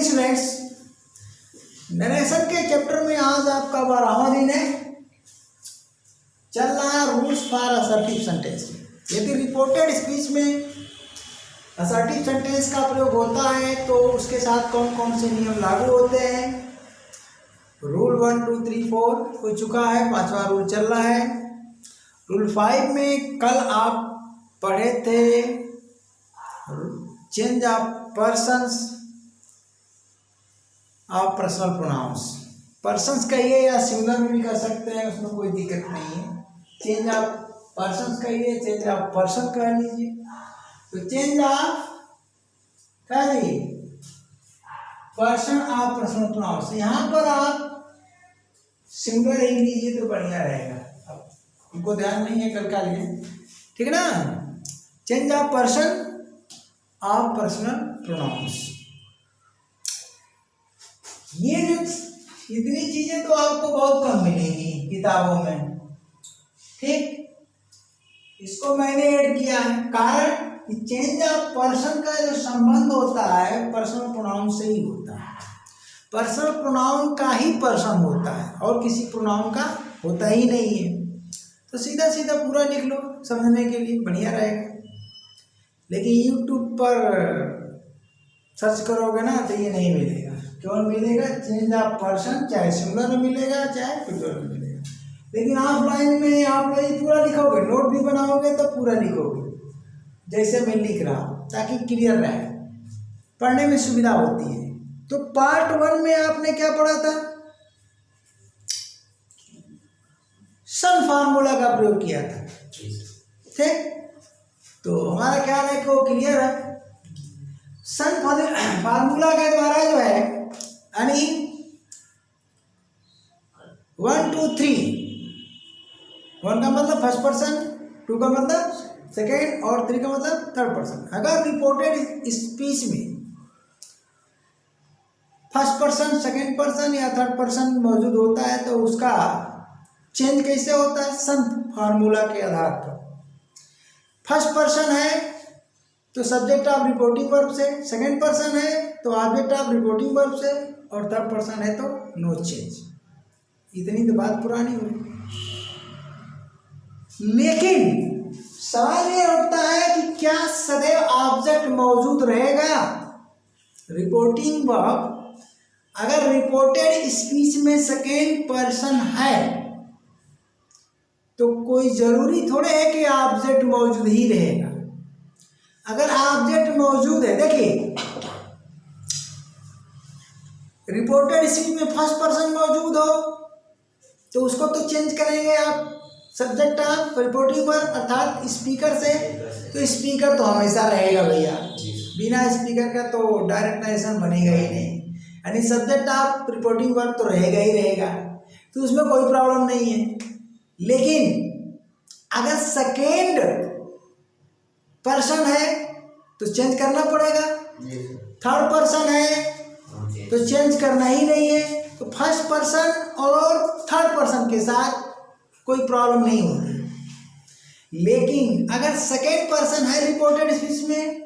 Students, narration के chapter में आज आपका 12वां दिन है। चल रहा है रूल्स फॉर असर्टिव सेंटेंस। यदि रिपोर्टेड स्पीच में असर्टिव सेंटेंस का प्रयोग होता है तो उसके साथ कौन कौन से नियम लागू होते हैं। रूल 1 2 3 4 हो चुका है, 5वां रूल चल रहा है। रूल 5 में कल आप पढ़े थे change of persons of personal pronouns. Persons कहिए या सिंगुलर में भी कर सकते हैं, उसमें कोई दिक्कत नहीं है। चेंज ऑफ पर्सन्स कहिए, चेंज ऑफ पर्सन कह लीजिए। तो चेंज ऑफ कह लीजिए पर्सन ऑफ पर्सनल प्रोनाउंस। यहाँ पर आप सिंगुलर ही लीजिए तो बढ़िया रहेगा। अब उनको ध्यान नहीं है कल का लिए, ठीक है ना। Change of person of personal pronouns, ये जो इतनी चीजें तो आपको बहुत कम मिलेंगी किताबों में, ठीक। इसको मैंने ऐड किया है कारण कि चेंज ऑफ पर्सन का जो संबंध होता है पर्सनल प्रोनाउन से ही होता है। पर्सनल प्रोनाउन का ही पर्सन होता है और किसी प्रोनाउन का होता ही नहीं है। तो सीधा सीधा पूरा लिख लो, समझने के लिए बढ़िया रहेगा। लेकिन यूट्यूब पर सर्च करोगे ना तो ये नहीं मिलेगा। क्यों मिलेगा? चेंज ऑफ पर्सन चाहे सिंगुलर में मिलेगा चाहे प्लूरल में मिलेगा। लेकिन ऑफलाइन में आप यही पूरा लिखोगे, नोट भी बनाओगे तो पूरा लिखोगे जैसे मैं लिख रहा हूँ, ताकि क्लियर रहे, पढ़ने में सुविधा होती है। तो पार्ट 1 में आपने क्या पढ़ा था? सन फार्मूला का प्रयोग किया था, ठीक। तो हमारा ख्याल है कि वो क्लियर है। सन फार्मूला के द्वारा जो है यानी 1 2 3, 1 का मतलब फर्स्ट पर्सन, 2 का मतलब सेकेंड और 3 का मतलब थर्ड पर्सन। अगर रिपोर्टेड स्पीच में फर्स्ट पर्सन, सेकेंड पर्सन या थर्ड पर्सन मौजूद होता है तो उसका चेंज कैसे होता है? सन फार्मूला के आधार पर। फर्स्ट पर्सन है तो सब्जेक्ट ऑफ रिपोर्टिंग वर्ब से, सेकेंड पर्सन है तो ऑब्जेक्ट ऑफ रिपोर्टिंग वर्ब से, और थर्ड पर्सन है तो नो चेंज। इतनी तो बात पुरानी हुई। लेकिन सवाल ये उठता है कि क्या सदैव ऑब्जेक्ट मौजूद रहेगा? रिपोर्टिंग वर्ब अगर रिपोर्टेड स्पीच में सेकेंड पर्सन है तो कोई जरूरी थोड़े है कि ऑब्जेक्ट मौजूद ही रहेगा। अगर ऑब्जेक्ट मौजूद है, देखिए रिपोर्टेड स्पीच में फर्स्ट पर्सन मौजूद हो तो उसको तो चेंज करेंगे आप सब्जेक्ट ऑफ रिपोर्टिंग वर्ब अर्थात स्पीकर से। तो स्पीकर तो हमेशा रहेगा भैया, बिना स्पीकर का तो डायरेक्ट नरेशन बनेगा ही नहीं। यानी सब्जेक्ट ऑफ रिपोर्टिंग वर्ब तो रहेगा ही रहेगा, तो उसमें कोई प्रॉब्लम नहीं है। लेकिन अगर सेकेंड पर्सन है तो चेंज करना पड़ेगा, थर्ड पर्सन है तो चेंज करना ही नहीं है। तो फर्स्ट पर्सन और थर्ड पर्सन के साथ कोई प्रॉब्लम नहीं होगी। लेकिन अगर सेकेंड पर्सन है रिपोर्टेड स्पीच में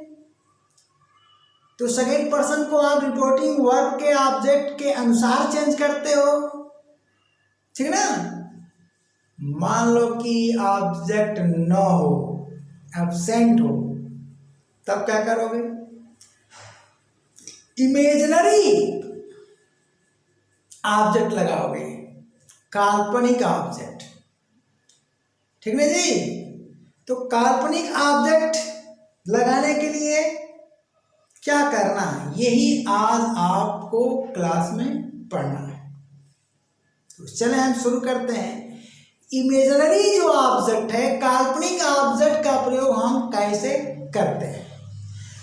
तो सेकेंड पर्सन को आप रिपोर्टिंग वर्ब के ऑब्जेक्ट के अनुसार चेंज करते हो, ठीक है ना। मान लो कि ऑब्जेक्ट न हो, एब्सेंट हो, तब क्या करोगे? इमेजिनरी ऑब्जेक्ट लगाओगे, काल्पनिक ऑब्जेक्ट, ठीक है जी। तो काल्पनिक ऑब्जेक्ट लगाने के लिए क्या करना है, यही आज आपको क्लास में पढ़ना है। तो चले हम शुरू करते हैं। इमेजिनरी जो ऑब्जेक्ट है, काल्पनिक ऑब्जेक्ट का प्रयोग हम कैसे करते हैं।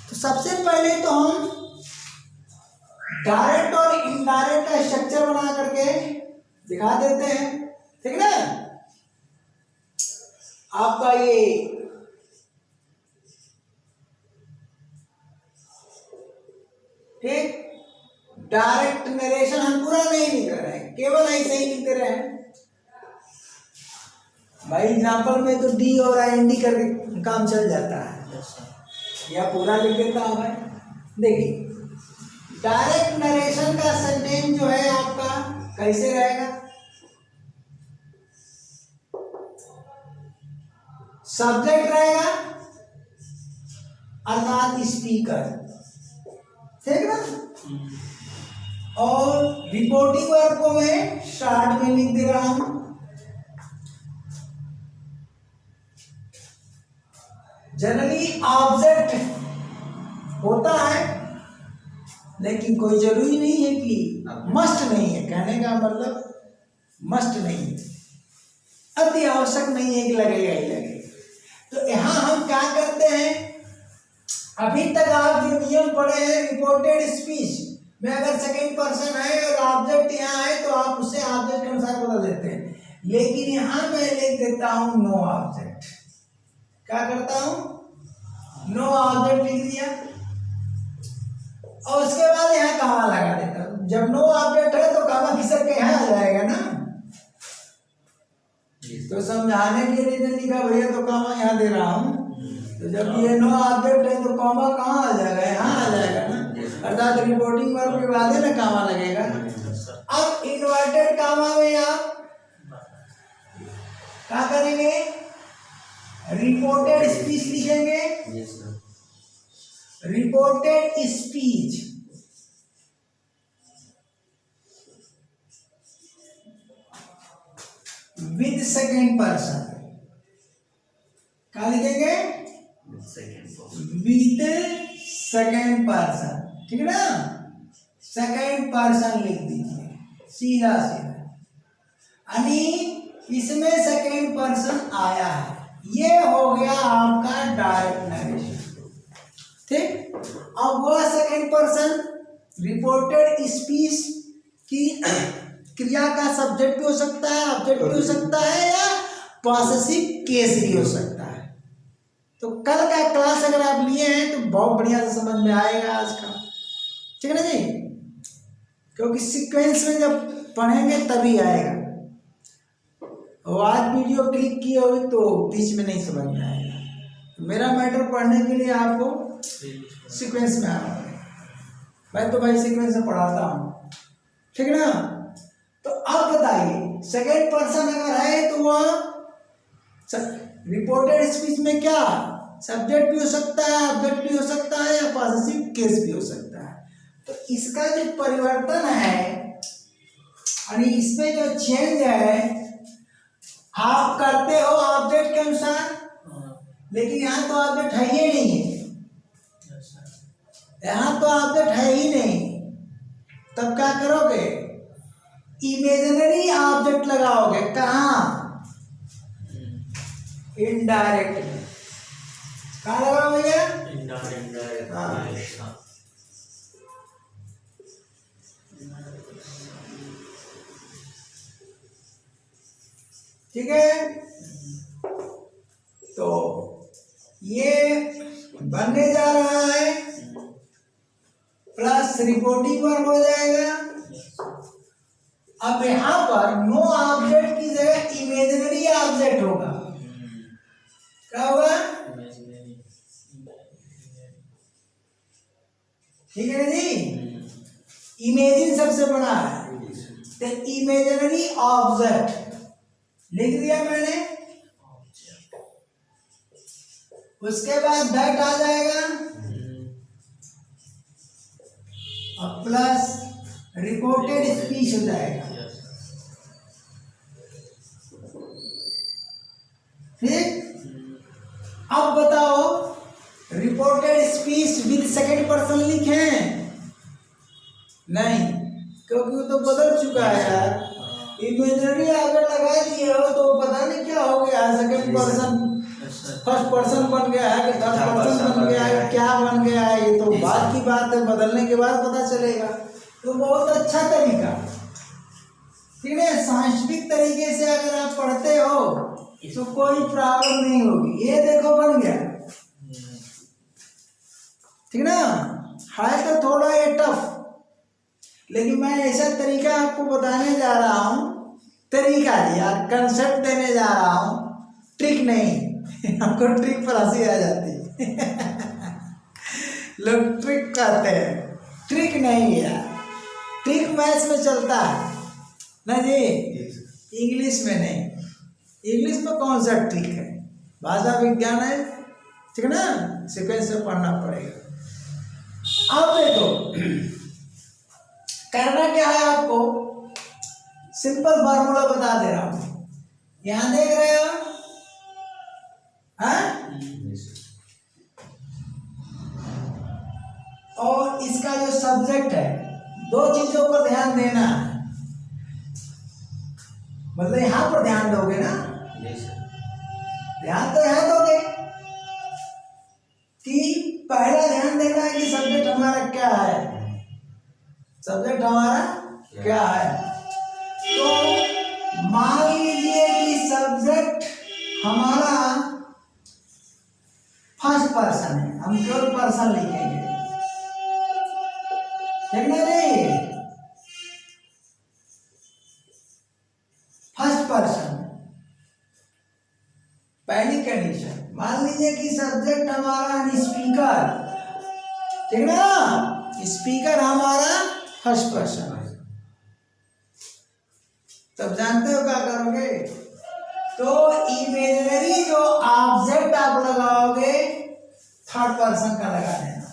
तो सबसे पहले तो हम डायरेक्ट और इनडायरेक्ट का स्ट्रक्चर बना करके दिखा देते हैं, ठीक है ना। आपका ये ठीक डायरेक्ट नरेशन हम पूरा नहीं लिख रहे हैं, केवल ऐसे ही लिखते रहे हैं भाई। एग्जाम्पल में तो डी और IND करके काम चल जाता है, या पूरा लिख देता हूं मैं। देखिए डायरेक्ट नरेशन का सेंटेंस जो है आपका कैसे रहेगा? सब्जेक्ट रहेगा अर्थात स्पीकर, ठीक ना। और रिपोर्टिंग वर्ब को मैं स्टार्ट में लिख दे रहा हूं। जनरली ऑब्जेक्ट होता है, लेकिन कोई जरूरी नहीं है कि मस्ट नहीं है। कहने का मतलब मस्ट नहीं है, अति आवश्यक नहीं है कि लगेगा ही लगेगा। तो यहाँ हम क्या करते हैं, अभी तक आप जो नियम पढ़े हैं रिपोर्टेड स्पीच में अगर सेकंड पर्सन है और ऑब्जेक्ट यहाँ है तो आप उसे ऑब्जेक्ट के अनुसार बदल देते हैं। लेकिन यहाँ मैं लिख देता हूँ नो ऑब्जेक्ट। क्या करता हूँ? नो ऑब्जेक्ट लिख दिया और उसके बाद यहाँ कॉमा लगा देता हूँ। जब नो ऑब्जेक्ट है तो कॉमा खिसक के यहाँ आ जाएगा ना। तो समझाने के लिए मैंने लिखा भैया तो कॉमा यहाँ दे रहा हूँ। तो जब ये नो ऑब्जेक्ट है तो कॉमा कहाँ आ जाएगा? यहाँ आ जाएगा ना। अर्थात रिपोर्टिंग वर्ब के बाद ना कॉमा लगेगा। अब इन्वर्टेड कॉमा में आप क्या करेंगे? रिपोर्टेड स्पीच लिखेंगे। Reported speech with second person. क्या लिखेंगे? विद सेकेंड पर्सन, ठीक है ना। सेकेंड पर्सन लिख दीजिए सीधा सीधा, यानी इसमें सेकेंड पर्सन आया है। ये हो गया आपका डायरेक्ट नरेशन, ठीक। अब वह सेकेंड पर्सन रिपोर्टेड स्पीच की क्रिया का सब्जेक्ट भी हो सकता है, ऑब्जेक्ट भी हो सकता है, या पॉसेसिव केस भी हो सकता है। तो कल का क्लास अगर आप लिए हैं तो बहुत बढ़िया से समझ में आएगा आज का, ठीक है ना जी। क्योंकि सीक्वेंस में जब पढ़ेंगे तभी आएगा। और आज वीडियो क्लिक किए हो तो बीच में नहीं समझ में आएगा। मेरा मैटर पढ़ने के लिए आपको सीक्वेंस में आना है। मैं तो भाई सीक्वेंस में पढ़ाता हूँ, ठीक है ना। तो अब बताइए सेकेंड पर्सन अगर है तो वह रिपोर्टेड स्पीच में क्या सब्जेक्ट भी हो सकता है, ऑब्जेक्ट भी हो सकता है, या पॉसेसिव केस भी हो सकता है। तो इसका जो परिवर्तन है यानी इसमें जो चेंज है आप करते हो ऑब्जेक्ट के अनुसार, लेकिन यहाँ तो ऑब्जेक्ट है ही नहीं है। यहाँ तो ऑब्जेक्ट है ही नहीं, तब क्या करोगे? इमेजिनरी ऑब्जेक्ट लगाओगे। कहाँ? इनडायरेक्ट। कहाँ लगाओ भैया? इनडायरेक्ट। हाँ, ठीक है। तो ये बनने जा रहा है, प्लस रिपोर्टिंग वर्ब हो जाएगा। अब यहां पर नो ऑब्जेक्ट की जगह इमेजिनरी ऑब्जेक्ट होगा। क्या होगा? ठीक है ना जी। इमेजिन सबसे बड़ा है, तो इमेजिनरी ऑब्जेक्ट लिख दिया मैंने। उसके बाद दैट आ जाएगा और प्लस रिपोर्टेड स्पीच हो जाएगा, ठीक। अब बताओ reported speech with second person लिखें? नहीं, क्योंकि वो तो बदल चुका है यार। इमेजिनरी अगर लगा दिए हो तो पता नहीं क्या हो गया, सेकंड पर्सन फर्स्ट पर्सन बन गया है कि थर्ड पर्सन बन गया है, क्या बन गया है, ये तो बाद की बात है, बदलने के बाद पता चलेगा। तो बहुत अच्छा तरीका, ठीक है। साइंटिफिक तरीके से अगर आप पढ़ते हो तो कोई प्रॉब्लम नहीं होगी। ये देखो बन गया, ठीक ना। है तो थोड़ा ये टफ, लेकिन मैं ऐसा तरीका आपको बताने जा रहा हूँ। तरीका यार, कंसेप्ट देने जा रहा हूँ, ट्रिक नहीं। हमको ट्रिक पर हंसी आ जाती है। लोग ट्रिक कहते हैं, ट्रिक नहीं यार, ट्रिक मैथ्स में चलता है ना जी, इंग्लिश में नहीं। इंग्लिश में कौन सा ट्रिक है, भाषा विज्ञान है, ठीक है ना, सीक्वेंस से पढ़ना पड़ेगा। अब देखो करना क्या है आपको, सिंपल फार्मूला बता दे रहा हूं, यहां देख रहे हो, हाँ? और इसका जो सब्जेक्ट है, दो चीजों पर ध्यान देना है, मतलब यहां पर ध्यान दोगे ना, ध्यान तो यहां दोगे कि पहला ध्यान देना है कि सब्जेक्ट हमारा क्या है, सब्जेक्ट हमारा क्या है। तो मान लीजिए कि सब्जेक्ट हमारा फर्स्ट पर्सन है, हम केवल पर्सन लिखेंगे, ठीक ना जी, फर्स्ट पर्सन। पहली कंडीशन, मान लीजिए कि सब्जेक्ट हमारा स्पीकर, ठीक ना, स्पीकर हमारा फर्स्ट पर्सन है, तब जानते हो क्या करोगे, तो इमेजिनरी जो ऑब्जेक्ट आप लगाओगे थर्ड पर्सन का लगा देना,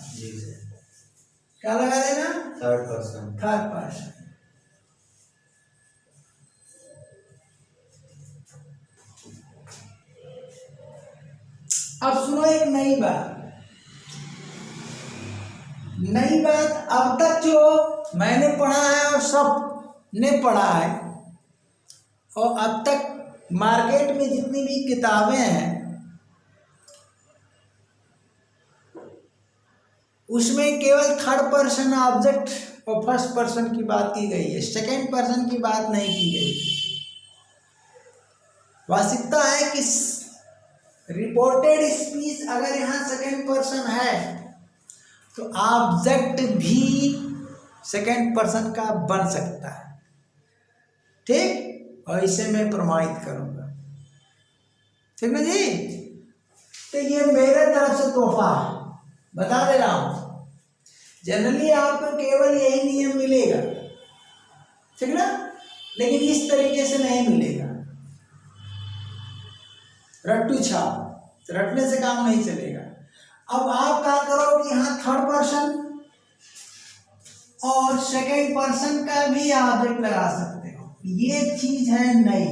क्या लगा देना, थर्ड पर्सन, थर्ड पर्सन। अब सुनो एक नई बात, नई बात अब तक जो मैंने पढ़ा है और सब ने पढ़ा है, और अब तक मार्केट में जितनी भी किताबें हैं उसमें केवल थर्ड पर्सन ऑब्जेक्ट और फर्स्ट पर्सन की बात की गई है, सेकंड पर्सन की बात नहीं की गई। वास्तविकता है कि रिपोर्टेड स्पीच अगर यहाँ सेकंड पर्सन है तो ऑब्जेक्ट भी सेकंड पर्सन का बन सकता है, ठीक, और इसे मैं प्रमाणित करूंगा, ठीक ना जी। तो ये मेरे तरफ से तोहफा बता दे रहा हूं, जनरली आपको केवल यही नियम मिलेगा, ठीक ना, लेकिन इस तरीके से नहीं मिलेगा, रट्टू छाप, रटने से काम नहीं चलेगा। अब आप क्या करो कि यहाँ थर्ड पर्सन और सेकंड पर्सन का भी ऑब्जेक्ट लगा सकते हो, ये चीज है नई,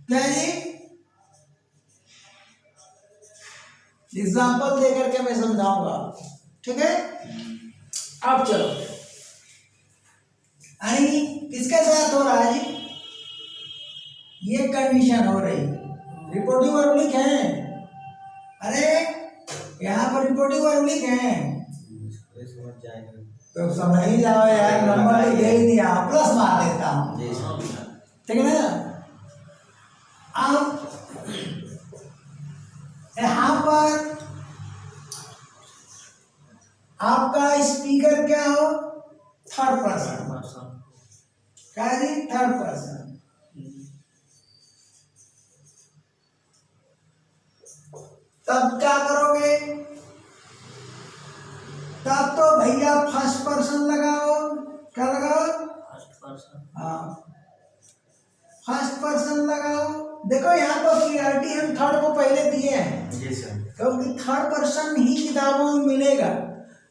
क्या जी, एग्जाम्पल देकर के मैं समझाऊंगा, ठीक है। अब चलो, अरे किसके साथ हो रहा है जी, ये कंडीशन हो रही, रिपोर्टिव वर्ब है, अरे यहाँ पर रिपोर्टिव वर्ब है, तो समझ ही जाओ यार, नंबर दे ही दिया, प्लस मार देता हूँ, ठीक है ना। अब यहाँ पर आपका स्पीकर क्या हो, थर्ड पर्सन, क्या जी, थर्ड पर्सन। तब क्या करोगे, तब तो भैया फर्स्ट पर्सन लगाओ, क्या लगाओ, फर्स्ट पर्सन, हाँ फर्स्ट पर्सन लगाओ। देखो यहाँ पर प्रियॉरिटी हम थर्ड को पहले दिए हैं, क्योंकि थर्ड पर्सन ही किताबों में मिलेगा,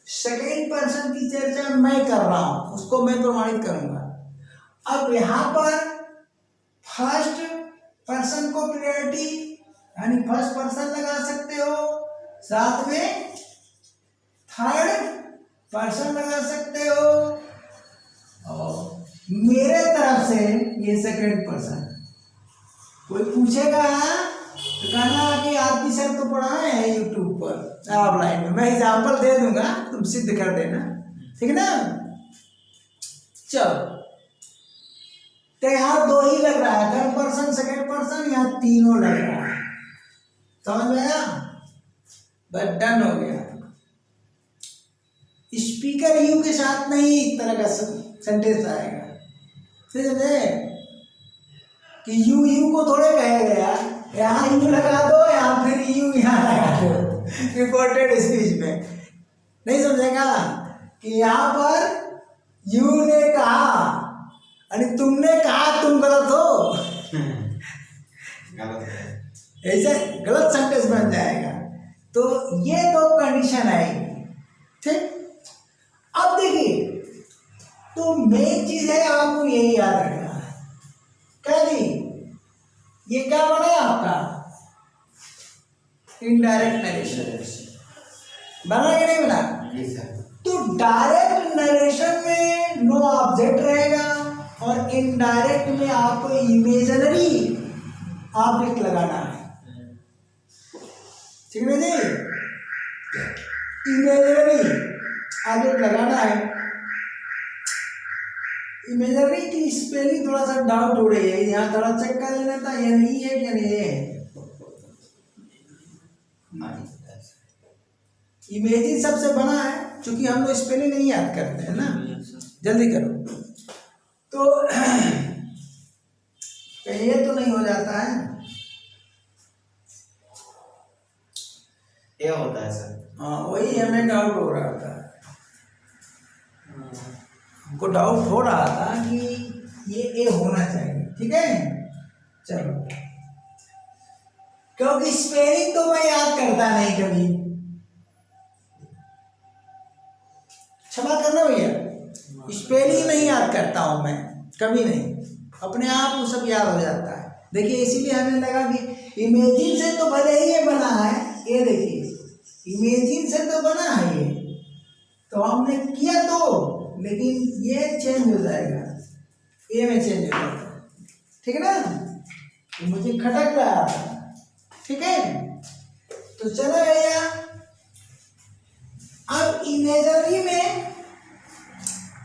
सेकेंड पर्सन की चर्चा मैं कर रहा हूं, उसको मैं प्रमाणित करूंगा। अब यहाँ पर फर्स्ट पर्सन को प्रियॉरिटी यानी फर्स्ट पर्सन लगा सकते हो, साथ में थर्ड पर्सन लगा सकते हो, और मेरे तरफ से ये सेकंड पर्सन। कोई पूछेगा तो कहना कि आपकी सर तो पढ़ाए हैं यूट्यूब पर ऑफलाइन में, मैं एग्जाम्पल दे दूंगा, तुम सिद्ध कर देना, ठीक है ना। चलो, तो यहाँ दो ही लग रहा है, थर्ड पर्सन सेकंड पर्सन, यहाँ तीनों लग रहा है, समझ में आया, बस डन हो गया। स्पीकर यू के साथ नहीं इस तरह का सेंटेंस आएगा, समझे कि यू यू को थोड़े कहेगा यार, यहाँ यू लगा दो, यहाँ फिर यू यहाँ लगा दो, रिपोर्टेड स्पीच में नहीं समझेगा। कि यहाँ पर यू ने कहा और तुमने कहा तुम गलत हो, ऐसे गलत सेंटेंस बन जाएगा। तो ये दो कंडीशन आएगी, ठीक। अब देखिए, तो मेन चीज है आपको यही याद रखना है। क्या जी, ये क्या बना आपका इनडायरेक्ट नरेशन, बना कि नहीं बना? तो डायरेक्ट नरेशन में नो ऑब्जेक्ट रहेगा और इनडायरेक्ट में आपको इमेजिनरी ऑब्जेक्ट लगाना है, ठीक है जी। इमेजिनरी ऑब्जेक्ट लगाना है। इमेजिनरी की स्पेलिंग थोड़ा सा डाउट हो रही है, यहाँ थोड़ा चेक कर लेना था, ये नहीं है क्या? नहीं है। इमेजिन सबसे बना है, क्योंकि हम लोग स्पेलिंग नहीं याद करते हैं ना। जल्दी करो। तो ये तो नहीं हो जाता है, ये होता है सर। हाँ, वही हमें डाउट हो रहा था, हमको डाउट हो रहा था कि ये ए होना चाहिए, ठीक है। चलो, क्योंकि स्पेलिंग तो मैं याद करता नहीं कभी, क्षमा करना भैया, स्पेलिंग नहीं याद करता हूं मैं कभी नहीं, अपने आप वो सब याद हो जाता है। देखिए, इसीलिए हमें लगा कि इमेजिन से तो भले ही ये बना है, ये देखिए इमेजिन से तो बना है ये, तो हमने किया तो, लेकिन ये चेंज हो जाएगा, ए में चेंज हो जाएगा, ठीक है ना। तो मुझे खटक रहा था, ठीक है। तो चलो भैया, अब इमेजरी में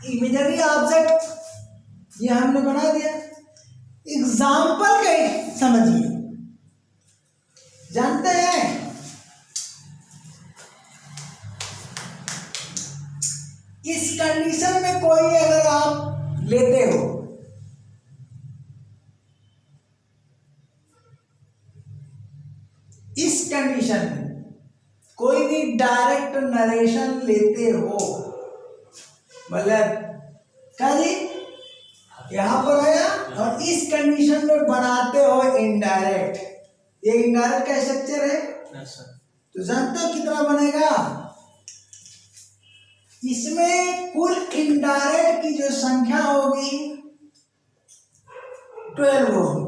इमेजरी ऑब्जेक्ट ये हमने बना दिया। एग्जाम्पल का समझिए, जानते हैं इस कंडीशन में कोई अगर आप लेते हो, इस कंडीशन में कोई भी डायरेक्ट नरेशन लेते हो, मतलब क्या जी, यहां पर आया और इस कंडीशन में बनाते हो इनडायरेक्ट, ये इनडायरेक्ट का स्ट्रक्चर है। तो जानते हो कितना बनेगा? इसमें कुल इनडायरेक्ट की जो संख्या होगी 12 होगी,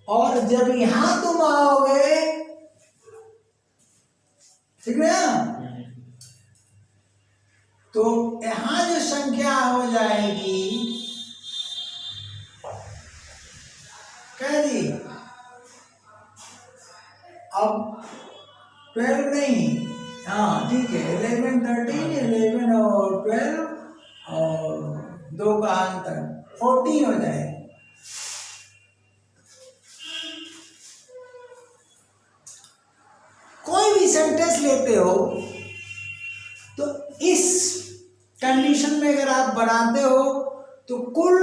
और जब यहां तुम आओगे, ठीक है ना, तो यहां जो संख्या हो जाएगी, क्या जी, अब 12 नहीं, हाँ ठीक है, 11, 13, 11 और 12 और 2 का अंतर 14 हो जाए। कोई भी सेंटेंस लेते हो तो इस कंडीशन में अगर आप बनाते हो तो कुल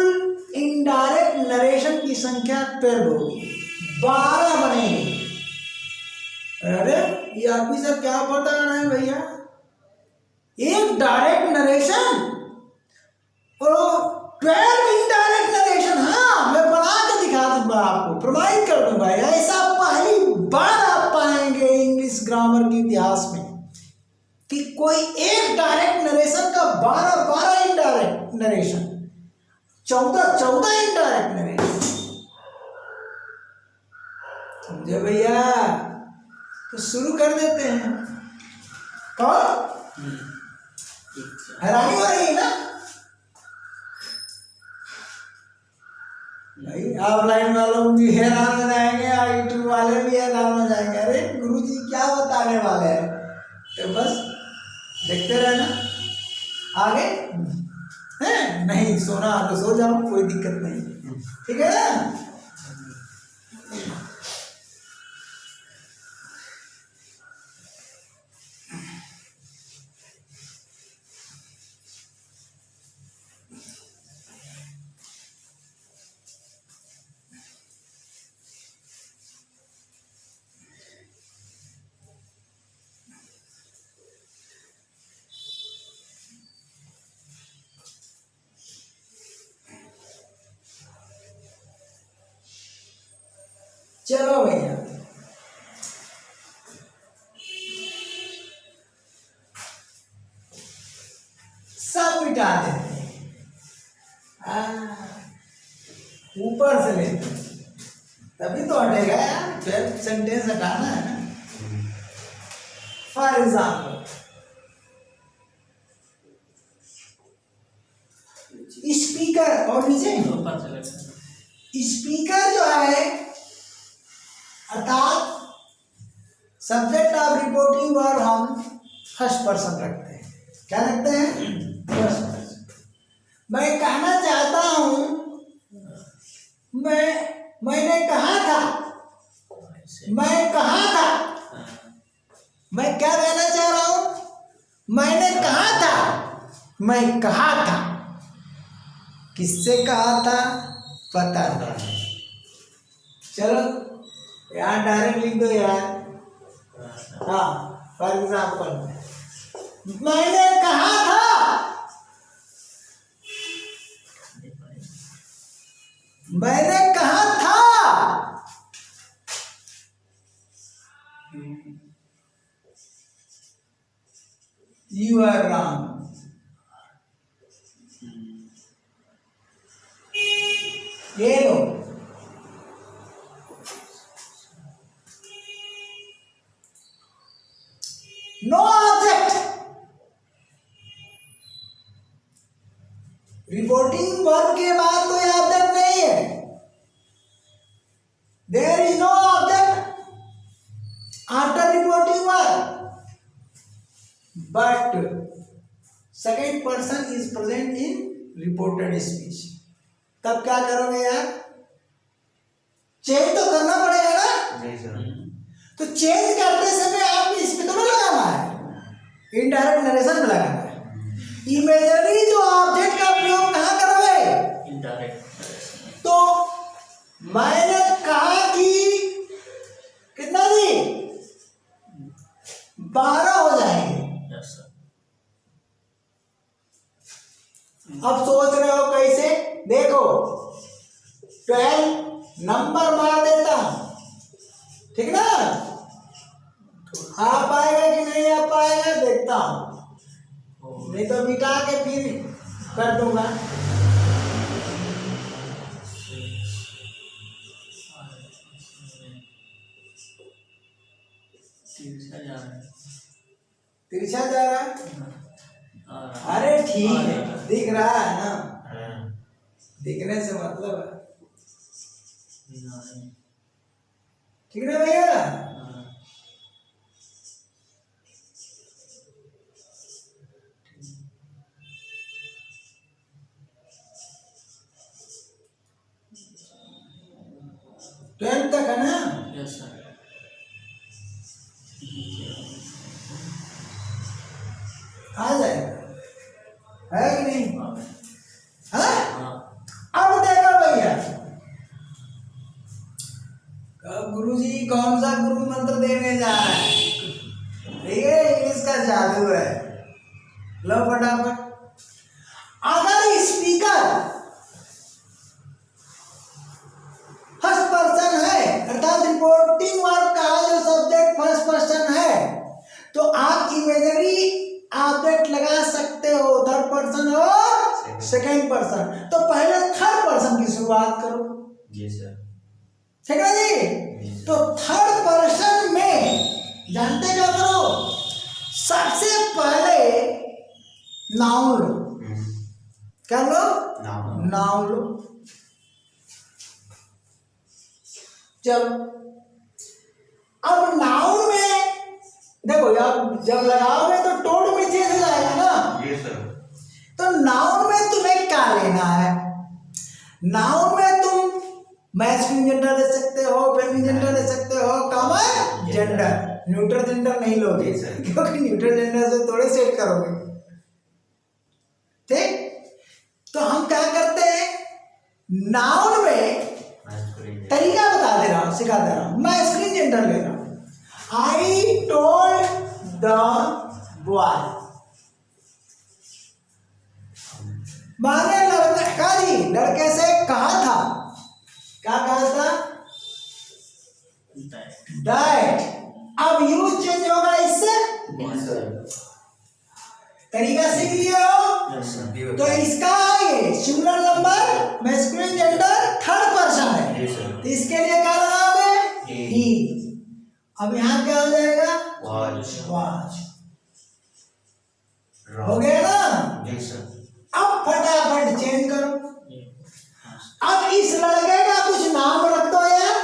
इनडायरेक्ट नरेशन की संख्या 12 होगी, 12 बनेगी। अरे ये ऑफिसर क्या बता रहे हैं भैया, एक डायरेक्ट नरेशन और 12 इनडायरेक्ट नरेशन। हाँ, मैं बना के दिखा दूंगा, आपको प्रोवाइड कर दूंगा। ऐसा पहली बार आप पाएंगे इंग्लिश ग्रामर के इतिहास में कि कोई एक डायरेक्ट नरेशन का 12 इनडायरेक्ट नरेशन, 14 इनडायरेक्ट नरेशन। समझे भैया? तो शुरू कर देते हैं। कौन हैरानी हो रही है ना भाई? ऑफलाइन वालों भी हैरान हो जाएंगे और यूट्यूब वाले भी हैरान हो जाएंगे, अरे गुरुजी क्या बताने वाले हैं। तो बस देखते रहना आगे है। नहीं सोना तो सो जाओ, कोई दिक्कत नहीं, ठीक है ना। चलो भैया, सब मिटा देते हैं, ऊपर से लेते हैं, तभी तो हटेगा यार। 12th सेंटेंस हटाना है ना। फॉर एग्जाम्पल, स्पीकर और नीचे स्पीकर जो है, अर्थात सब्जेक्ट ऑफ रिपोर्टिंग वर्ब हम फर्स्ट पर्सन रखते हैं। क्या रखते हैं? First person. मैं कहना चाहता हूं, मैंने कहा था, मैं कहा था, मैं क्या कहना चाह रहा हूं? मैंने कहा था, मैं कहा था। किससे कहा था? पता नहीं। चलो यार डायरेक्ट लिख दो यार। हाँ, फॉर एग्जाम्पल, मैंने कहा था, मैंने कहा था, यू आर रॉन्ग। ये लो, नो ऑब्जेक्ट। रिपोर्टिंग वर्ब के बाद कोई ऑब्जेक्ट नहीं है। There is no object after reporting verb, but second person is present in reported speech. तब क्या करोगे यार? चेंज तो करना पड़ेगा ना। नहीं सर। तो चेंज करते समय आपको इसमें तो नहीं लगाना है, इनडायरेक्ट नरेशन में लगाना है। इमेजरी जो ऑब्जेक्ट का प्रयोग कहाँ करोगे? इनडायरेक्ट। तो मैंने कहा कि कितना जी? 12 हो जाएंगे। yes, अब सोच रहे हो कैसे? देखो 12 नंबर मार देता हूं, ठीक ना? आ पाएगा कि नहीं आ पाएगा देखता हूं, नहीं तो मिटा के फिर कर दूंगा। तिरछा जा रहा है। अरे ठीक है, दिख रहा है ना, दिखने से मतलब है, ठीक ना भैया? ट्वेल्थ तक है ना? Yes sir. आ जाएगा, है कि नहीं? हाँ। अब देखो भैया, गुरुजी कौन सा गुरु मंत्र देने जा रहा है? ठीक है, इंग्लिश का जादू है। लो फटाफट। अगर स्पीकर फर्स्ट पर्सन है, अर्थात रिपोर्टिंग वर्ब का जो सब्जेक्ट फर्स्ट पर्सन है, तो आप इमेजरी ऑब्जेक्ट लगा सकते हो, थर्ड पर्सन और सेकेंड पर्सन। तो पहले थर्ड पर्सन की शुरुआत करो। जी सर। ठीक है जी। तो थर्ड पर्सन में जानते क्या करो? सबसे पहले नाउन लो। क्या लो? नाउन लो। चलो, अब नाउन में देखो यार, जब लगाओगे तो टोन में चेंज हो जाएगा ना। ये सर। तो नाउन में तुम्हें क्या लेना है? नाउन में तुम मैस्कुलिन जेंडर ले सकते हो, फेमिनिन जेंडर ले सकते हो, कॉमन जेंडर, न्यूट्रल जेंडर नहीं लोगे क्योंकि न्यूट्रल जेंडर से थोड़े सेट करोगे। ठीक, तो हम क्या करते हैं, नाउन में तरीका बता दे रहा हूं, सिखा दे रहा हूं। मैस्कुलिन जेंडर ले रहा हूं। आई टोल्ड द बॉय, मैंने लड़का जी लड़के से कहा था। क्या कहा था? दैट। अब यूज चेंज होगा इससे, तरीका सीख लिए हो। तो इसका ये singular number masculine gender third person है, तो इसके लिए क्या लगाओगे? ही। अब यहाँ क्या हो जाएगा? वॉच। हो गया ना? अब फटाफट चेंज करो। अब इस लड़के का कुछ नाम रख दो यार।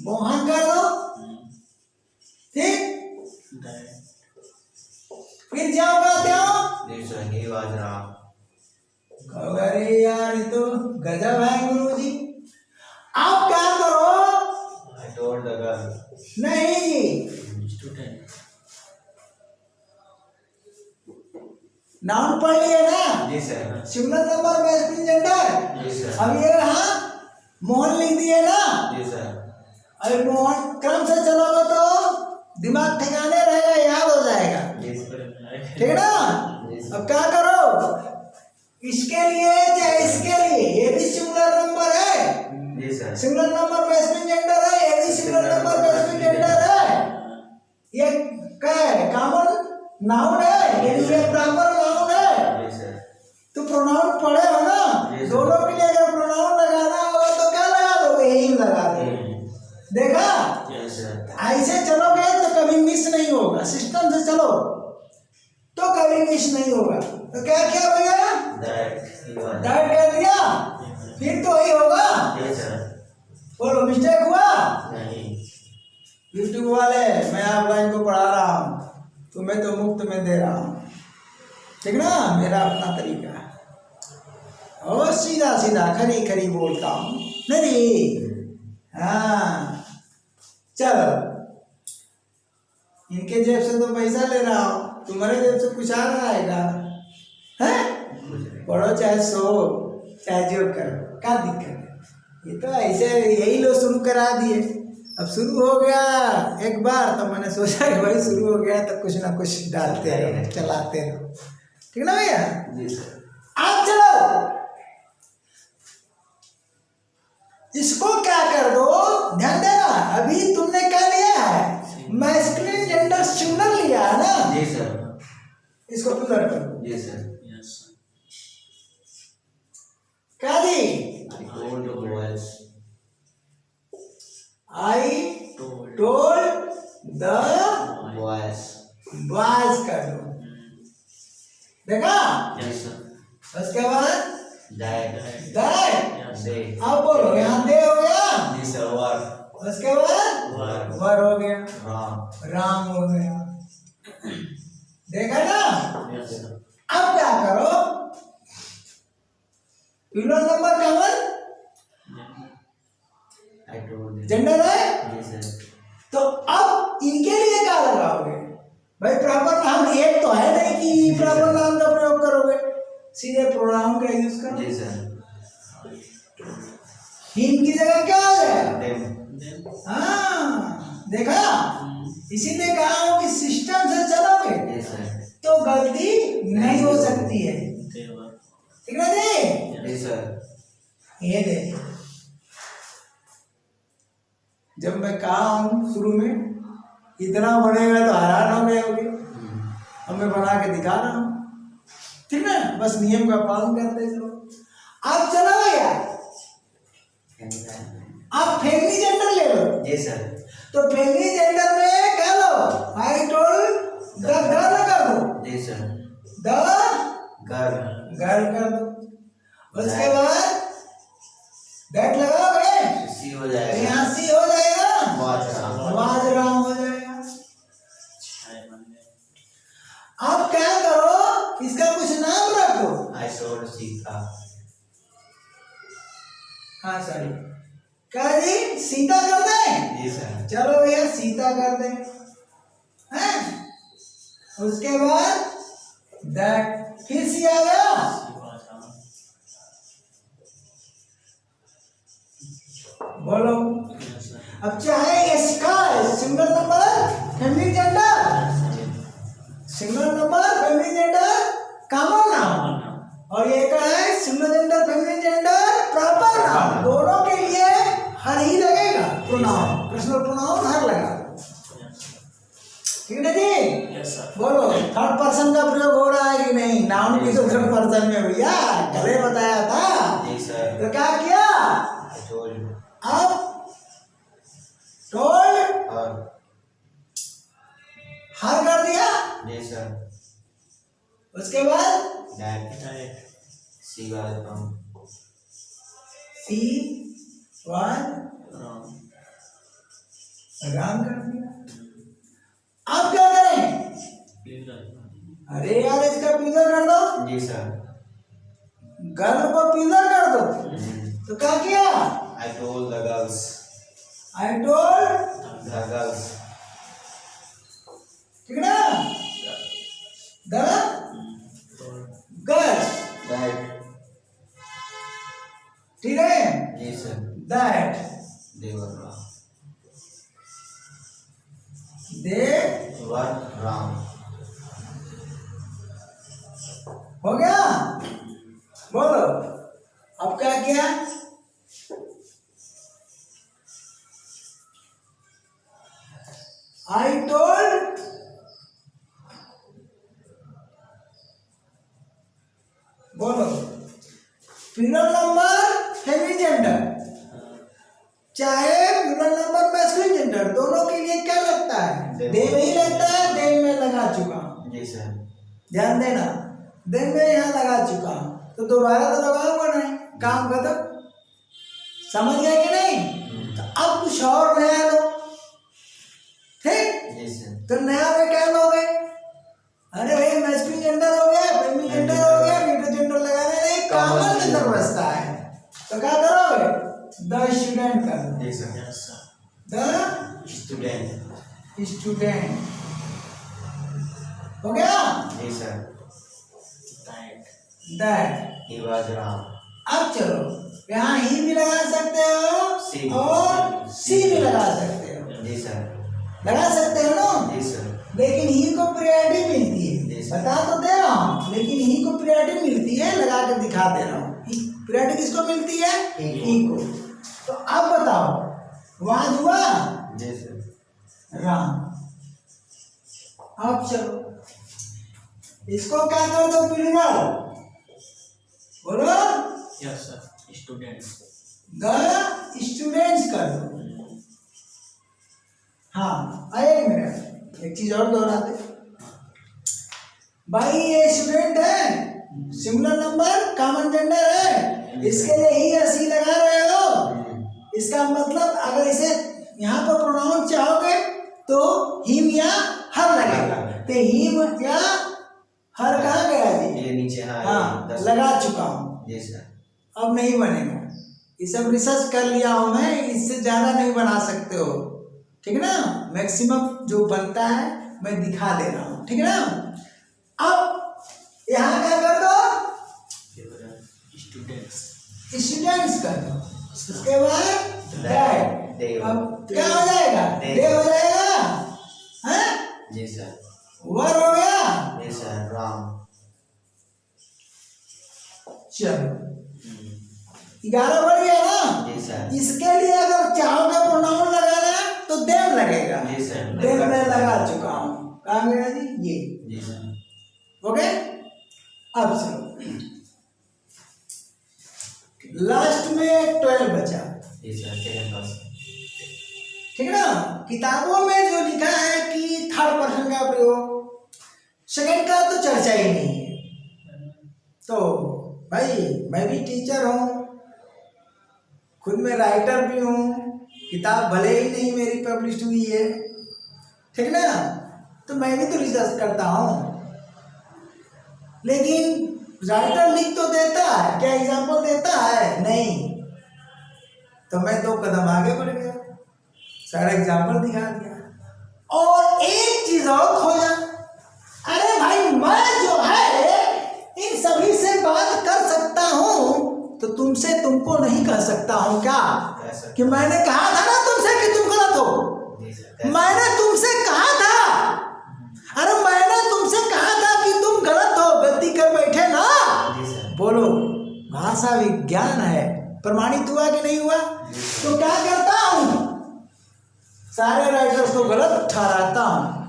मोहन कर दो, ठीक। फिर जाओ कहते हो अरे यार ये तो गजब है गुरुजी। आप क्या करो? नहीं, नाउन पढ़ लिए ना? जी sir. Singular number masculine gender. जी सर। अब ये यहाँ मोहन लिख दिए ना? जी सर। अरे मोहन क्रम से चलोगे तो दिमाग ठिकाने रहेगा, याद हो जाएगा, ठीक है ना? अब क्या करो? इसके लिए चाहे इसके लिए, ये भी सिंगुलर नंबर है। जी sir. Singular number masculine gender है, ये भी सिंगुलर नंबर मैस्कुलिन जेंडर है। ये क्या है? कॉमन नाउन है, ये प्रॉपर नाउन है। जी सर। तो प्रोनाउन पढ़े हो ना? दोनों के लिए अगर प्रोनाउन लगाना हो तो क्या लगा दोगे? ही लगा दोगे। देखा? ऐसे चलोगे तो कभी मिस नहीं होगा। सिस्टम से चलो तो कभी मिस नहीं होगा। तो क्या किया भैया? दैट कर दिया, फिर तो वही होगा। बोलो मिस्टेक हुआ? यूट्यूब वाले, मैं ऑफलाइन को पढ़ा रहा हूँ, तुम्हें तो मुफ्त में दे रहा हूँ, ठीक ना? मेरा अपना तरीका है और सीधा सीधा खरी खरी बोलता हूँ। नहीं, हाँ चलो, इनके जेब से तो पैसा ले रहा हूँ, तुम्हारे जेब से कुछ आ रहा है क्या? हैं? पढ़ो चाहे सो चाहे जो करो, क्या दिक्कत है? ये तो ऐसे यही लोग शुरू करा दिए। अब शुरू हो गया एक बार तो मैंने सोचा कि भाई शुरू हो गया तो कुछ ना कुछ डालते रहो, चलाते रहो, ठीक ना भैया? जी सर। आप चलो, इसको क्या कर दो, ध्यान देना। अभी तुमने क्या लिया है? मैस्कुलिन जेंडर सिंगुलर लिया है ना? जी सर। इसको प्लूरल कर दो। जी सर। क्या दी? I told the boys कर दो। देखा? उसके बाद that अब बोलो, यहाँ दे हो गया। उसके बाद वर हो गया, राम हो गया। देखा ना? अब क्या करो? प्लूरल नंबर कॉमन जेंडर है, तो अब इनके लिए क्या लगाओगे भाई? प्रॉपर नाम एक तो है नहीं कि प्रॉपर नाम का प्रयोग करोगे, सीधे प्रोनाउन का यूज करो। जी सर। हिम की जगह क्या आ जाएगा? हाँ, देखा? इसीलिए कहा हूं कि सिस्टम से चलोगे तो गलती नहीं हो सकती है, ठीक है जी? जी सर। ये देखो, जब मैं कहा हूँ शुरू में इतना बढ़ेगा तो हैरान हो गए होगे। अब मैं बना के दिखा रहा हूँ, ठीक है? बस नियम का पालन करते चलो। आप चलो भैया, आप फैमिली जेंडर ले लो। जी सर। तो फैमिली जेंडर में क्या लो? आई टोल्ड द गर्ल कर दो। जी सर। द गर्ल कर दो। उसके बाद दैट लगाओगे, सी हो जाएगा, यहाँ सी हो जाएगा, वाज राम हो जाएगा। आप क्या करो? इसका कुछ नाम रखो। I sold Sita. हाँ सॉरी, क्या जी? सीता कर दे? जी सर। चलो भैया सीता कर दे, हैं? उसके बाद दैट, फिर सी आ गया। बोलो, अब चाहे इसका single number family gender, single number family gender common noun, और ये का है single gender family gender proper noun. दोनों के लिए ठीक है जी? Yes sir. बोलो थर्ड पर्सन का प्रयोग हो रहा है कि नहीं? नाउन भी तो थर्ड पर्सन में भैया, कल ही बताया था। जी सर। तो क्या किया? टोल्ड। अब टोल्ड हर कर दिया। जी सर। उसके बाद दैट सी वाज रॉन्ग। सी वन राम कर दिया। अब क्या करें? अरे यार इसका पिलर कर दो। जी सर। गर्ल को पिलर कर दो। तो क्या किया? I told the girls. I told The girls. ठीक है ना? The girls That. ठीक है? जी sir. That They were wrong. They Were wrong. हो गया। बोलो अब क्या किया? I told बोलो प्लूरल नंबर फेमिनिजेंडर चाहे प्लूरल नंबर मैस्कुलिन जेंडर दोनों के लिए क्या लगता है? दे में ही लगता है। दे में लगा चुका हूं। जी सर। ध्यान देना, दे में यहाँ लगा चुका हूं तो दोबारा तो लगाऊंगा नहीं, काम खत्म। समझ गए कि नहीं? तो अब कुछ और नया लो। ठीक? जी सर। तो नया में क्या लोगे? अरे भाई मैस्कुलिन जेंडर हो गया, फेमिनिन जेंडर हो गया, न्यूट्रल जेंडर लगाने नहीं, कॉमन जेंडर बचता है। तो क्या करोगे? द स्टूडेंट कर दो। जी sir. Yes sir. The student. Student हो गया। जी sir. That He was wrong. अब चलो यहाँ ही भी लगा सकते सी। हो और सी भी लगा सकते हो। जी सर। लगा सकते हो ना? जी सर। लेकिन ही को प्रायोरिटी मिलती है। Yes. बता तो दे रहा हूँ, लेकिन ही को प्रायोरिटी मिलती है, लगा कर दिखा दे रहा हूँ। प्रायोरिटी किसको मिलती है? ही को। तो अब बताओ वहां हुआ जी सर। राम। अब चलो इसको क्या कर दो? प्लूरल बोलो। Yes sir. Student. The students कर दो। हाँ एक मिनट, एक चीज और दोहरा दे भाई। ये स्टूडेंट है, सिंगुलर नंबर, कॉमन जेंडर है, इसके लिए ही या सी लगा रहे हो। इसका मतलब अगर इसे यहाँ पर प्रोनाउन चाहोगे तो हिम या हर लगेगा। तो हिम या हर कहाँ गया जी? ये नीचे। हाँ लगा चुका हूँ। जी सर। अब नहीं बनेगा। ये सब रिसर्च कर लिया हूँ मैं, इससे ज्यादा नहीं बना सकते हो। ठीक है ना? मैक्सिमम जो बनता है मैं दिखा दे रहा हूँ। ठीक है ना? अब यहाँ क्या कर दो? स्टूडेंट्स कर दो। उसके बाद दैट। अब क्या हो जाएगा? डे हो जाएगा। हैं? जी सर। वर हो गया। जी सर। राम। चलो 11 बढ़ गया ना? जी सर। इसके लिए अगर चाहोगे प्रोनाउन लगाना तो देम लगेगा। जी सर। देम में लगा चुका हूँ। कहाँ गया जी? ये। जी सर। ओके अब चलो लास्ट में 12 बचा। जी सर। Second person. ठीक है ना? किताबों में जो लिखा है कि थर्ड पर्सन का प्रयोग, सेकंड का तो चर्चा ही नहीं है। तो भाई मैं भी टीचर हूँ, खुद में राइटर भी हूँ, किताब भले ही नहीं मेरी पब्लिश हुई है, ठीक ना? तो मैं भी तो रिसर्च करता हूँ। लेकिन राइटर लिख तो देता है, क्या एग्जाम्पल देता है? नहीं। तो मैं 2 कदम आगे बढ़ गया, सारा एग्जाम्पल दिखा दिया। और एक चीज और खोजा, अरे भाई मैं जो है इन सभी से बात कर सकता हूँ, तो तुमसे तुमको नहीं कह सकता हूँ क्या? कि मैंने कहा था ना तुमसे कि तुम गलत हो। मैंने तुमसे कहा था, अरे मैंने तुमसे कहा था कि तुम गलत हो, गलती कर बैठे ना। बोलो भाषा विज्ञान है, प्रमाणित हुआ कि नहीं हुआ? तो क्या करता हूँ, सारे राइटर्स को गलत ठहराता हूँ।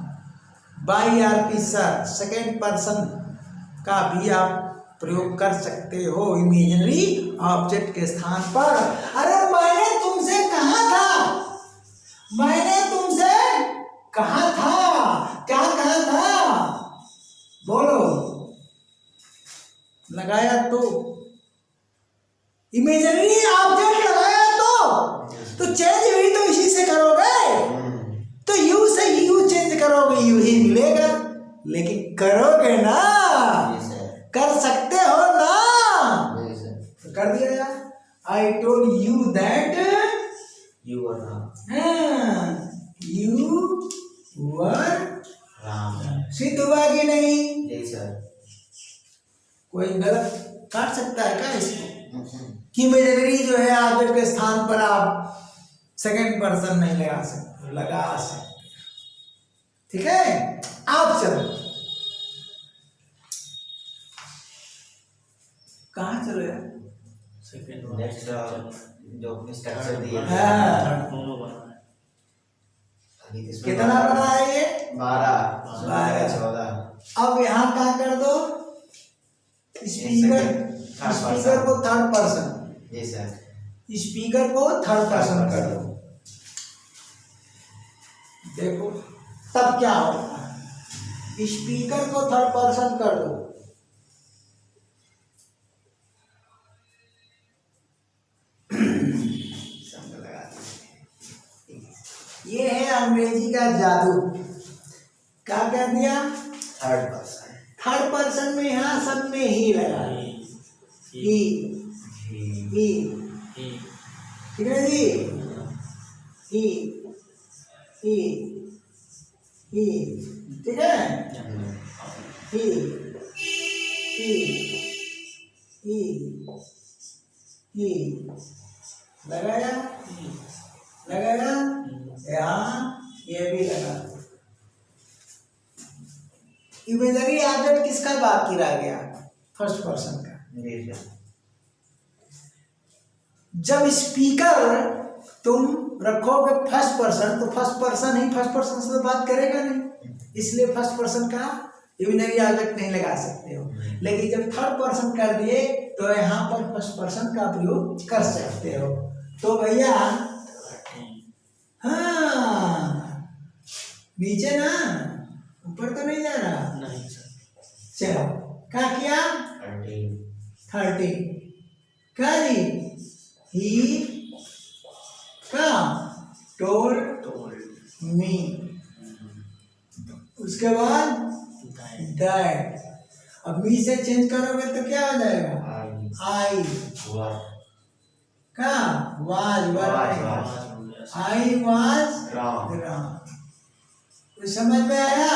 By RP sir second person का भी आप प्रयोग कर सकते हो इमेजिनरी ऑब्जेक्ट के स्थान पर। अरे मैंने तुमसे कहा था, मैंने तुमसे कहा था, क्या कहा था बोलो, लगाया तो इमेजिनरी ऑब्जेक्ट लगाया तो चेंज भी तो इसी से करोगे, तो यू से यू चेंज करोगे यू ही मिलेगा, लेकिन करोगे ना, कर सकते हो ना, तो कर दिया यार। I told you that you were Ram, you were Ram. सिद्ध हुआ कि नहीं? जी सर। कोई गलत काट सकता है क्या इसको कि इमेजिनरी जो है ऑब्जेक्ट के स्थान पर आप सेकंड पर्सन नहीं लगा सकते, लगा सकते, ठीक है। आप चलो, कहाँ चलो यार? नेक्स्ट जो अपनी स्ट्रक्चर दी है, कितना बना है ये? 12 14। अब यहाँ क्या कर दो, स्पीकर, स्पीकर को थर्ड पर्सन, जी सर, स्पीकर को थर्ड पर्सन कर दो, देखो तब क्या होगा। स्पीकर को थर्ड पर्सन कर दो, ये है अंग्रेजी का जादू। क्या कह दिया? Third person. थर्ड पर्सन में यहाँ सब में ही लगा, ही, ठीक है जी, ही, ठीक है, ही, लगाया, लगाया, यहाँ ये भी लगा। इमेजिनरी ऑब्जेक्ट किसका बाकी रह गया? फर्स्ट पर्सन का। जब स्पीकर तुम रखोगे फर्स्ट पर्सन, तो फर्स्ट पर्सन ही फर्स्ट पर्सन से बात करेगा नहीं, इसलिए फर्स्ट पर्सन का इमेजिनरी ऑब्जेक्ट नहीं लगा सकते हो। लेकिन जब थर्ड पर्सन कर दिए तो यहाँ पर फर्स्ट पर्सन का प्रयोग कर सकते हो। तो भैया हाँ, नीचे ना, ऊपर तो नहीं जा रहा, नहीं सर। चलो क्या किया? 13 क्या जी? ही का टोल्ड मी, उसके बाद दैट। अब मी से चेंज करोगे तो क्या हो जाएगा? आई का वाज, आई वाज राम। तो समझ में आया?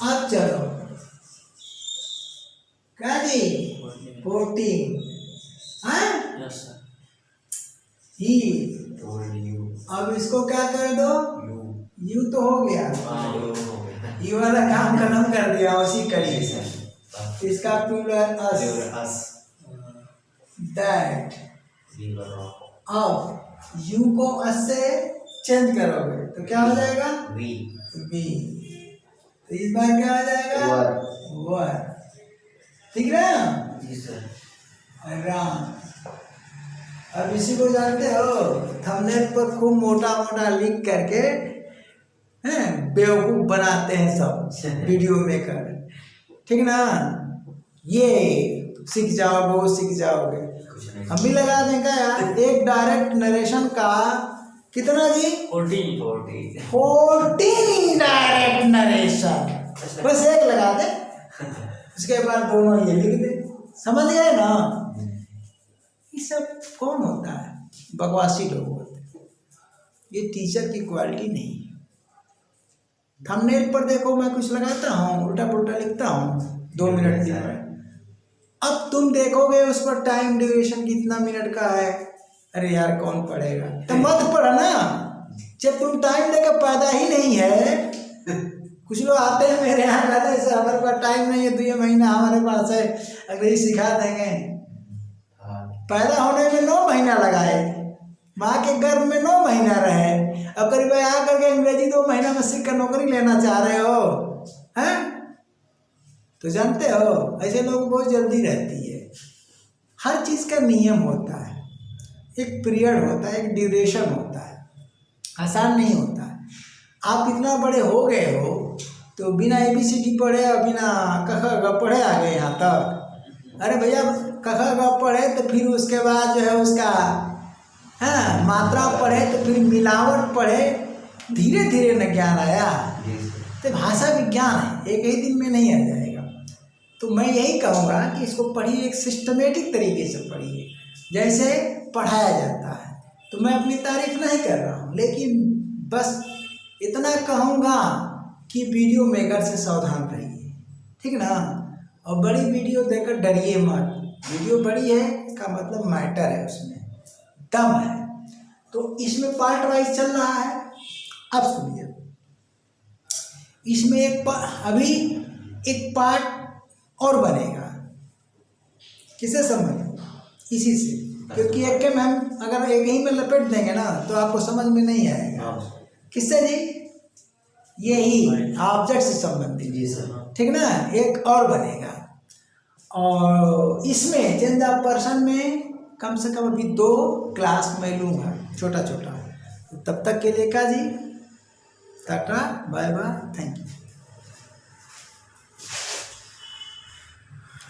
अब चलो क्या जी? 14 ही, अब इसको क्या कर दो? यू तो हो गया, यू वाला काम खत्म कर दिया उसी कड़ी से। इसका प्लूरल अस, दैट। अब यू को अस से चेंज करोगे तो क्या हो जाएगा? वी। तो इस बार क्या हो जाएगा? वर, ठीक है राम। अब इसी को जानते हो, थंबनेल पर खूब मोटा मोटा लिख करके हैं बेवकूफ बनाते हैं सब वीडियो मेकर, ठीक ना? ये सीख जाओगे, वो सीख जाओगे। हम भी लगा देंगे यार एक डायरेक्ट नरेशन का कितना जी? 14 डायरेक्ट नरेशन, बस एक लगा दे, उसके बाद दोनों ये लिख दे, समझ गए ना? ये सब कौन होता है? बकवासी लोग होते हैं, ये टीचर की क्वालिटी नहीं है। थंबनेल पर देखो मैं कुछ लगाता हूँ, उल्टा पुल्टा लिखता हूँ 2 मिनट की है। अब तुम देखोगे उस पर टाइम ड्यूरेशन कितना मिनट का है, अरे यार कौन पढ़ेगा? तो मत पढ़ना, जब तुम टाइम देकर पैदा ही नहीं है। कुछ लोग आते हैं मेरे यहाँ, कहते हैं सर हमारे पास टाइम नहीं है, 2 महीना हमारे पास है, अगर ये सिखा देंगे। पैदा होने में 9 महीना लगाए, वहाँ के गर्भ में 9 महीना रहे, अब करीब यहाँ करके अंग्रेजी 2 महीना में सीख कर नौकरी लेना चाह रहे हो, हैं? तो जानते हो ऐसे लोग बहुत जल्दी रहती है। हर चीज़ का नियम होता है, एक पीरियड होता है, एक ड्यूरेशन होता है, आसान नहीं होता है। आप इतना बड़े हो गए हो तो बिना ABCD पढ़े और बिना क ख ग पढ़े आ गए यहाँ तक। अरे भैया क ख ग पढ़े तो फिर उसके बाद जो है उसका हाँ मात्रा पढ़े तो फिर मिलावट पढ़े, धीरे धीरे न ज्ञान आया। तो भाषा विज्ञान है, एक ही दिन में नहीं आ जाएगा। तो मैं यही कहूँगा कि इसको पढ़िए, एक सिस्टमेटिक तरीके से पढ़िए जैसे पढ़ाया जाता है। तो मैं अपनी तारीफ नहीं कर रहा हूँ, लेकिन बस इतना कहूँगा कि वीडियो मेकर से सावधान रहिए, ठीक ना। और बड़ी वीडियो देखकर डरिए मत। वीडियो बड़ी है इसका मतलब मैटर है, उसमें दम है। तो इसमें पार्ट वाइज चल रहा है। अब सुनिए, इसमें अभी एक पार्ट और बनेगा, किससे संबंधित? इसी से, क्योंकि एक के में हम अगर एक ही में लपेट देंगे ना तो आपको समझ में नहीं आएगा। किससे जी? यही ऑब्जेक्ट से संबंधित। जी सर। ठीक ना, एक और बनेगा। और इसमें चेंज ऑफ पर्सन में कम से कम अभी 2 क्लास मैं लूँगा, छोटा छोटा। तब तक के लिए का जी tata bye bye, thank you.